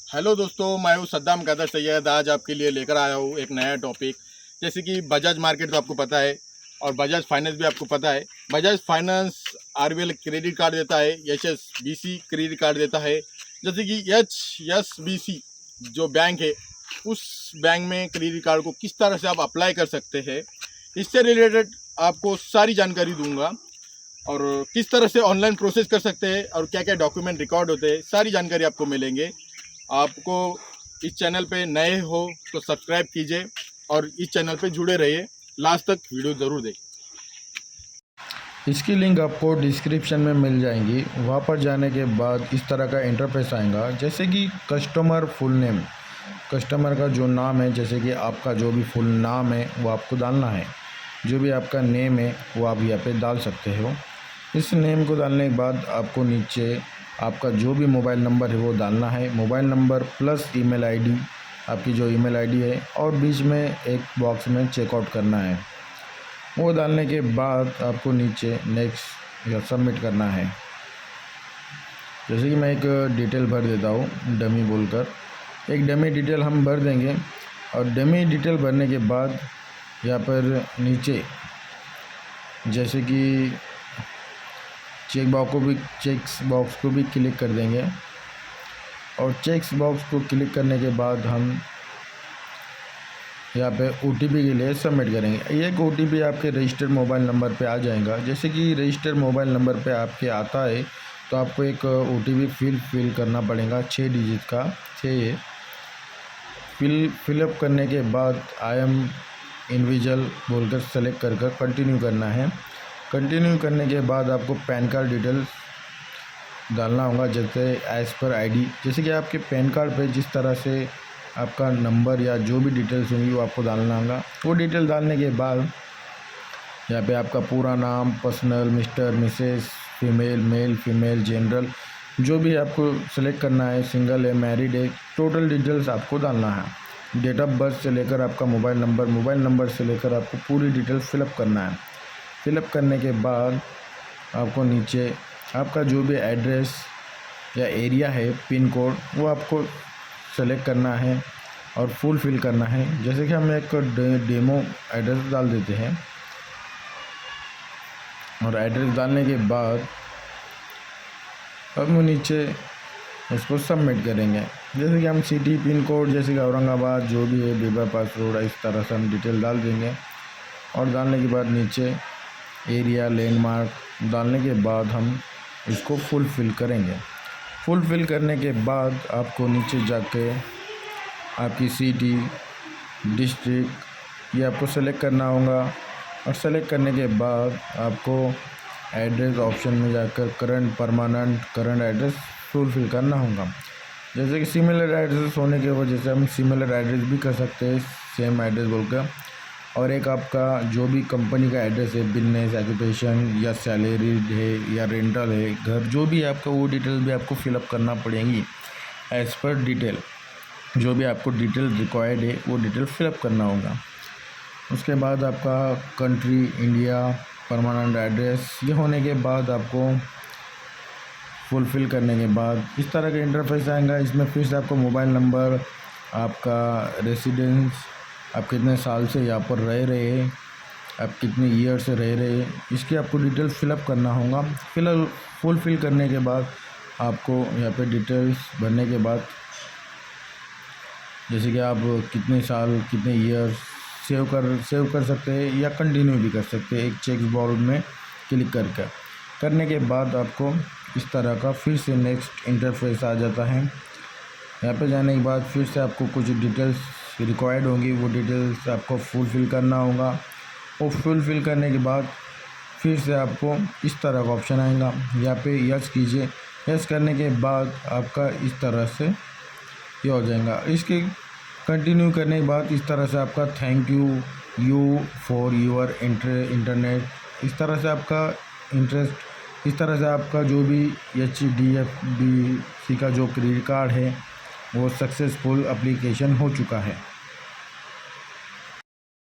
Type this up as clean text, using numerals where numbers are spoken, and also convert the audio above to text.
Hello दोस्तों, मैं हूँ सद्दाम कादर सैयद। आज आपके लिए लेकर आया हूँ एक नया टॉपिक। जैसे कि बजाज मार्केट तो आपको पता है और बजाज फाइनेंस भी आपको पता है। Bajaj finance RBL credit card देता है, एचएसबीसी क्रेडिट कार्ड देता है। जैसे कि एचएसबीसी जो बैंक है, उस बैंक में क्रेडिट कार्ड को किस तरह से आप अप्लाई कर सकते हैं, इससे रिलेटेड आपको सारी जानकारी दूंगा। और किस तरह से ऑनलाइन प्रोसेस कर सकते हैं और क्या क्या डॉक्यूमेंट रिकॉर्ड होते हैं, सारी जानकारी आपको मिलेंगे। आपको इस चैनल पे नए हो तो सब्सक्राइब कीजिए और इस चैनल पे जुड़े रहिए। लास्ट तक वीडियो ज़रूर देखें। इसकी लिंक आपको डिस्क्रिप्शन में मिल जाएंगी। वहाँ पर जाने के बाद इस तरह का इंटरफेस आएगा, जैसे कि कस्टमर फुल नेम, कस्टमर का जो नाम है, जैसे कि आपका जो भी फुल नाम है वो आपको डालना है। जो भी आपका नेम है वो आप यहाँ पे डाल सकते हो। इस नेम को डालने के बाद आपको नीचे आपका जो भी मोबाइल नंबर है वो डालना है। Mobile number plus email ID, आपकी जो ईमेल आईडी है, और बीच में एक बॉक्स में चेकआउट करना है। वो डालने के बाद आपको नीचे नेक्स्ट या सबमिट करना है। जैसे कि मैं एक डिटेल भर देता हूँ, डमी बोलकर एक डमी डिटेल हम भर देंगे। और डमी डिटेल भरने के बाद यहाँ पर नीचे जैसे कि चेक्स बॉक्स को भी क्लिक कर देंगे। और चेक्स बॉक्स को क्लिक करने के बाद हम यहाँ पे ओटीपी के लिए सबमिट करेंगे। एक ओटीपी आपके रजिस्टर्ड मोबाइल नंबर पे आ जाएगा। जैसे कि रजिस्टर्ड मोबाइल नंबर पे आपके आता है तो आपको एक ओटीपी फिल करना पड़ेगा, 6 डिजिट का। 6 फिलअप करने के बाद आई एम इंडिविजुअल बोलकर सेलेक्ट कर कंटिन्यू करना है। कंटिन्यू करने के बाद आपको पैन कार्ड डिटेल्स डालना होगा, जैसे एज़ पर आईडी। जैसे कि आपके पैन कार्ड पे जिस तरह से आपका नंबर या जो भी डिटेल्स होंगी वो आपको डालना होगा। वो डिटेल डालने के बाद यहाँ पे आपका पूरा नाम, personal, mister, Mrs, female, male, female, general, जो भी आपको सेलेक्ट करना है, सिंगल है, मैरिड है, टोटल डिटेल्स आपको डालना है। डेट ऑफ बर्थ से लेकर आपका मोबाइल नंबर से लेकर आपको पूरी डिटेल फिलअप करना है। फिलअप करने के बाद आपको नीचे आपका जो भी एड्रेस या एरिया है, पिन कोड, वो आपको सेलेक्ट करना है और फुल फिल करना है। जैसे कि हम एक डेमो एड्रेस डाल देते हैं। और एड्रेस डालने के बाद हम नीचे उसको सबमिट करेंगे। जैसे कि हम सिटी, पिन कोड, जैसे कि औरंगाबाद जो भी है, बीबा पास रोड, इस तरह से हम डिटेल डाल देंगे। और डालने के बाद नीचे एरिया, लैंडमार्क डालने के बाद हम इसको फुलफ़िल करेंगे। फुलफ़िल करने के बाद आपको नीचे जाके आपकी सिटी, डिस्ट्रिक्ट ये आपको सेलेक्ट करना होगा। और सेलेक्ट करने के बाद आपको एड्रेस ऑप्शन में जाकर करंट एड्रेस फुलफ़िल करना होगा। जैसे कि सिमिलर एड्रेस होने की वजह से हम सिमिलर एड्रेस भी कर सकते हैं, सेम एड्रेस बोलकर। और एक आपका जो भी कंपनी का एड्रेस है, बिजनेस, ऑक्यूपेशन या सैलरीड है या रेंटल है, घर, जो भी आपका, वो डिटेल भी आपको फिलअप करना पड़ेगी एज़ पर डिटेल। जो भी आपको डिटेल रिक्वायर्ड है वो डिटेल फिलअप करना होगा। उसके बाद आपका कंट्री इंडिया, परमानेंट एड्रेस, ये होने के बाद आपको फुलफ़िल करने के बाद इस तरह का इंटरफेस आएगा। इसमें फिर से आपको मोबाइल नंबर, आपका रेसिडेंस, आप कितने साल से यहाँ पर रह रहे हैं, आप कितने ईयर से रह रहे हैं, इसकी आपको डिटेल्स फिलअप करना होगा। फुलफ़िल करने के बाद आपको यहाँ पे डिटेल्स भरने के बाद जैसे कि आप कितने साल, कितने ईयर सेव कर सकते हैं या कंटिन्यू भी कर सकते हैं, एक चेक बॉक्स में क्लिक करने के बाद आपको इस तरह का फिर से नेक्स्ट इंटरफेस आ जाता है। यहाँ पे जाने के बाद फिर से आपको कुछ डिटेल्स रिक्वायर्ड होंगी, वो डिटेल्स आपको फुलफ़िल करना होगा। वो फुलफ़िल करने के बाद फिर से आपको इस तरह का ऑप्शन आएगा, यहाँ पे यस कीजिए। यस करने के बाद आपका इस तरह से ये हो जाएगा। इसके कंटिन्यू करने के बाद इस तरह से आपका thank you for your internet, इस तरह से आपका इंटरेस्ट, इस तरह से आपका जो भी HDFC का जो क्रेडिट कार्ड है वो सक्सेसफुल एप्लीकेशन हो चुका है।